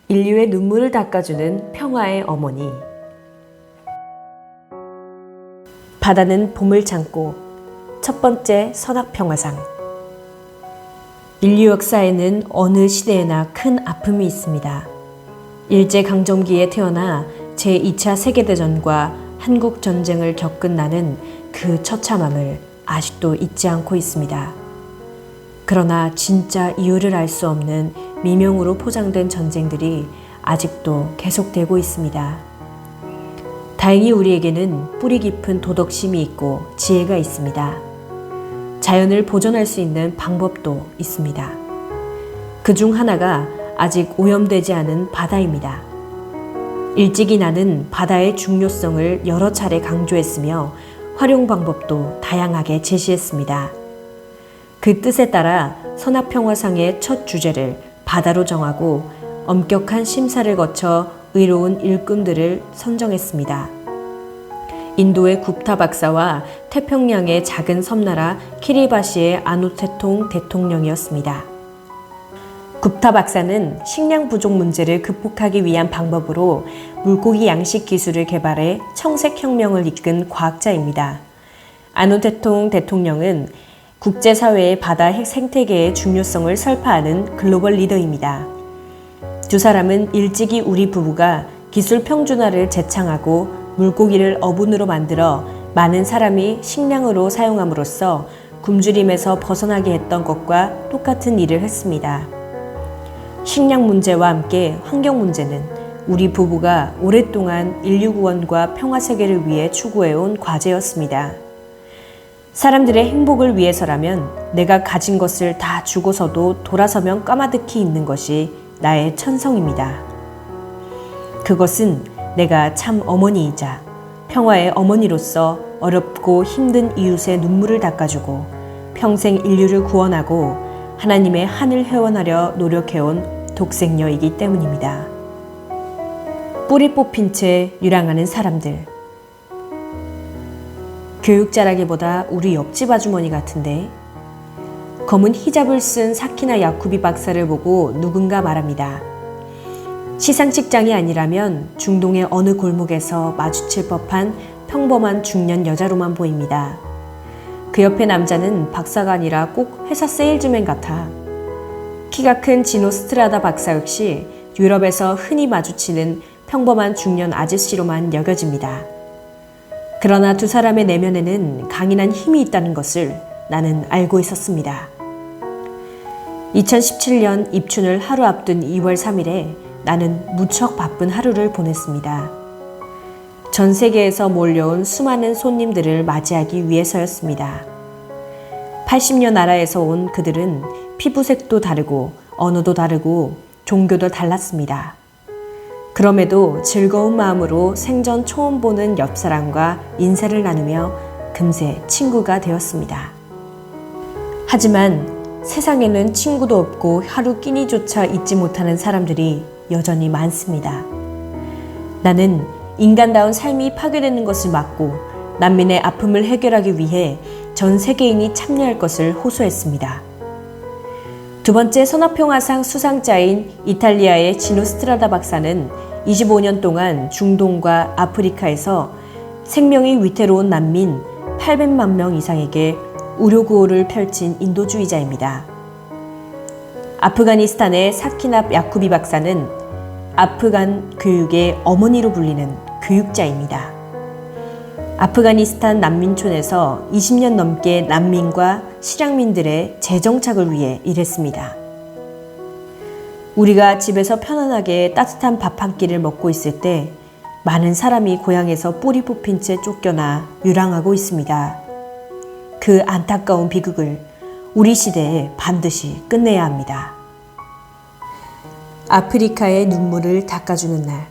인류의 눈물을 닦아주는 평화의 어머니. 바다는 봄을 참고. 첫 번째 선악평화상. 인류 역사에는 어느 시대에나 큰 아픔이 있습니다. 일제강점기에 태어나 제2차 세계대전과 한국전쟁을 겪은 나는 그 처참함을 아직도 잊지 않고 있습니다. 그러나 진짜 이유를 알 수 없는 미명으로 포장된 전쟁들이 아직도 계속되고 있습니다. 다행히 우리에게는 뿌리 깊은 도덕심이 있고 지혜가 있습니다. 자연을 보존할 수 있는 방법도 있습니다. 그중 하나가 아직 오염되지 않은 바다입니다. 일찍이 나는 바다의 중요성을 여러 차례 강조했으며 활용 방법도 다양하게 제시했습니다. 그 뜻에 따라 선악평화상의 첫 주제를 바다로 정하고 엄격한 심사를 거쳐 의로운 일꾼들을 선정했습니다. 인도의 굽타 박사와 태평양의 작은 섬나라 키리바시의 아누테통 대통령이었습니다. 굽타 박사는 식량 부족 문제를 극복하기 위한 방법으로 물고기 양식 기술을 개발해 청색혁명을 이끈 과학자입니다. 아누테통 대통령은 국제사회의 바다 생태계의 중요성을 설파하는 글로벌 리더입니다. 두 사람은 일찍이 우리 부부가 기술 평준화를 제창하고 물고기를 어분으로 만들어 많은 사람이 식량으로 사용함으로써 굶주림에서 벗어나게 했던 것과 똑같은 일을 했습니다. 식량 문제와 함께 환경 문제는 우리 부부가 오랫동안 인류 구원과 평화 세계를 위해 추구해온 과제였습니다. 사람들의 행복을 위해서라면 내가 가진 것을 다 주고서도 돌아서면 까마득히 있는 것이 나의 천성입니다. 그것은 내가 참 어머니이자 평화의 어머니로서 어렵고 힘든 이웃의 눈물을 닦아주고 평생 인류를 구원하고 하나님의 한을 회원하려 노력해온 독생녀이기 때문입니다. 뿌리 뽑힌 채 유랑하는 사람들. 교육자라기보다 우리 옆집 아주머니 같은데. 검은 히잡을 쓴 사키나 야쿠비 박사를 보고 누군가 말합니다. 시상식장이 아니라면 중동의 어느 골목에서 마주칠 법한 평범한 중년 여자로만 보입니다. 그 옆에 남자는 박사가 아니라 꼭 회사 세일즈맨 같아. 키가 큰 지노 스트라다 박사 역시 유럽에서 흔히 마주치는 평범한 중년 아저씨로만 여겨집니다. 그러나 두 사람의 내면에는 강인한 힘이 있다는 것을 나는 알고 있었습니다. 2017년 입춘을 하루 앞둔 2월 3일에 나는 무척 바쁜 하루를 보냈습니다. 전 세계에서 몰려온 수많은 손님들을 맞이하기 위해서였습니다. 80여 나라에서 온 그들은 피부색도 다르고 언어도 다르고 종교도 달랐습니다. 그럼에도 즐거운 마음으로 생전 처음 보는 옆사람과 인사를 나누며 금세 친구가 되었습니다. 하지만 세상에는 친구도 없고 하루 끼니조차 잊지 못하는 사람들이 여전히 많습니다. 나는 인간다운 삶이 파괴되는 것을 막고 난민의 아픔을 해결하기 위해 전 세계인이 참여할 것을 호소했습니다. 두 번째 선악평화상 수상자인 이탈리아의 지노 스트라다 박사는 25년 동안 중동과 아프리카에서 생명이 위태로운 난민 800만 명 이상에게 의료구호를 펼친 인도주의자입니다. 아프가니스탄의 사키나 야쿠비 박사는 아프간 교육의 어머니로 불리는 교육자입니다. 아프가니스탄 난민촌에서 20년 넘게 난민과 실향민들의 재정착을 위해 일했습니다. 우리가 집에서 편안하게 따뜻한 밥 한 끼를 먹고 있을 때 많은 사람이 고향에서 뿌리 뽑힌 채 쫓겨나 유랑하고 있습니다. 그 안타까운 비극을 우리 시대에 반드시 끝내야 합니다. 아프리카의 눈물을 닦아주는 날.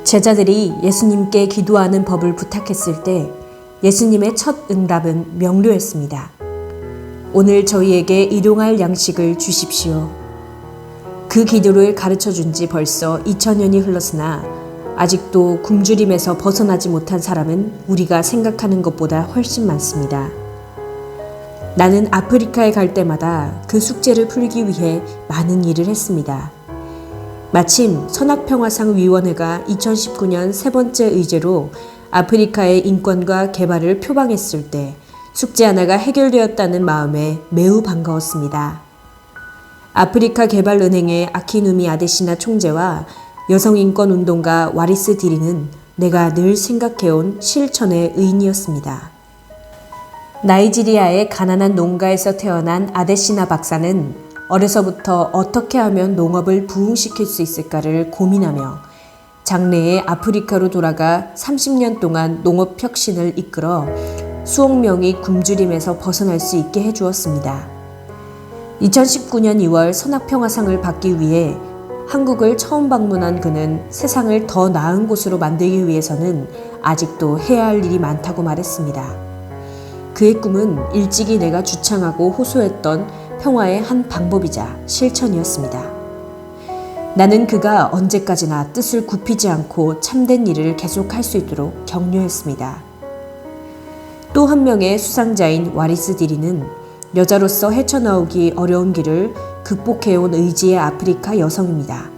제자들이 예수님께 기도하는 법을 부탁했을 때 예수님의 첫 응답은 명료했습니다. 오늘 저희에게 일용할 양식을 주십시오. 그 기도를 가르쳐 준 지 벌써 2000년이 흘렀으나 아직도 굶주림에서 벗어나지 못한 사람은 우리가 생각하는 것보다 훨씬 많습니다. 나는 아프리카에 갈 때마다 그 숙제를 풀기 위해 많은 일을 했습니다. 마침 선악평화상 위원회가 2019년 세 번째 의제로 아프리카의 인권과 개발을 표방했을 때 숙제 하나가 해결되었다는 마음에 매우 반가웠습니다. 아프리카 개발은행의 아키누미 아데시나 총재와 여성인권운동가 와리스 디리는 내가 늘 생각해온 실천의 의인이었습니다. 나이지리아의 가난한 농가에서 태어난 아데시나 박사는 어려서부터 어떻게 하면 농업을 부흥시킬 수 있을까를 고민하며 장래에 아프리카로 돌아가 30년 동안 농업 혁신을 이끌어 수억 명이 굶주림에서 벗어날 수 있게 해주었습니다. 2019년 2월 선악평화상을 받기 위해 한국을 처음 방문한 그는 세상을 더 나은 곳으로 만들기 위해서는 아직도 해야 할 일이 많다고 말했습니다. 그의 꿈은 일찍이 내가 주창하고 호소했던 평화의 한 방법이자 실천이었습니다. 나는 그가 언제까지나 뜻을 굽히지 않고 참된 일을 계속할 수 있도록 격려했습니다. 또 한 명의 수상자인 와리스 디리는 여자로서 헤쳐나오기 어려운 길을 극복해온 의지의 아프리카 여성입니다.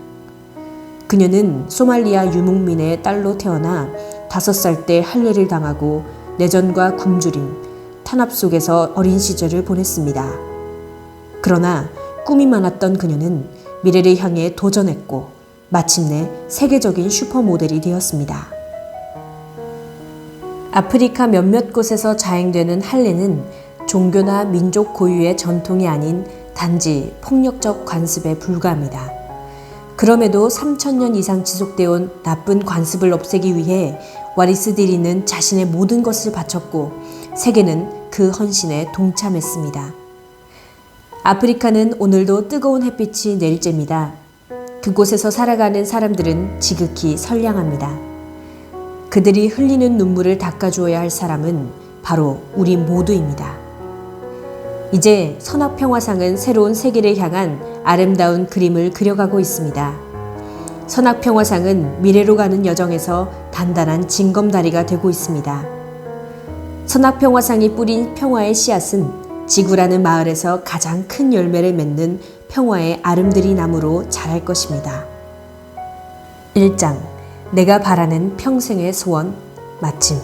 그녀는 소말리아 유목민의 딸로 태어나 5살 때 할례를 당하고 내전과 굶주림, 탄압 속에서 어린 시절을 보냈습니다. 그러나 꿈이 많았던 그녀는 미래를 향해 도전했고 마침내 세계적인 슈퍼모델이 되었습니다. 아프리카 몇몇 곳에서 자행되는 할례는 종교나 민족 고유의 전통이 아닌 단지 폭력적 관습에 불과합니다. 그럼에도 3,000년 이상 지속되어 온 나쁜 관습을 없애기 위해 와리스 디리는 자신의 모든 것을 바쳤고 세계는 그 헌신에 동참했습니다. 아프리카는 오늘도 뜨거운 햇빛이 내릴째입니다. 그곳에서 살아가는 사람들은 지극히 선량합니다. 그들이 흘리는 눈물을 닦아주어야 할 사람은 바로 우리 모두입니다. 이제 선악평화상은 새로운 세계를 향한 아름다운 그림을 그려가고 있습니다. 선악평화상은 미래로 가는 여정에서 단단한 징검다리가 되고 있습니다. 선악평화상이 뿌린 평화의 씨앗은 지구라는 마을에서 가장 큰 열매를 맺는 평화의 아름드리 나무로 자랄 것입니다. 1장 내가 바라는 평생의 소원 마침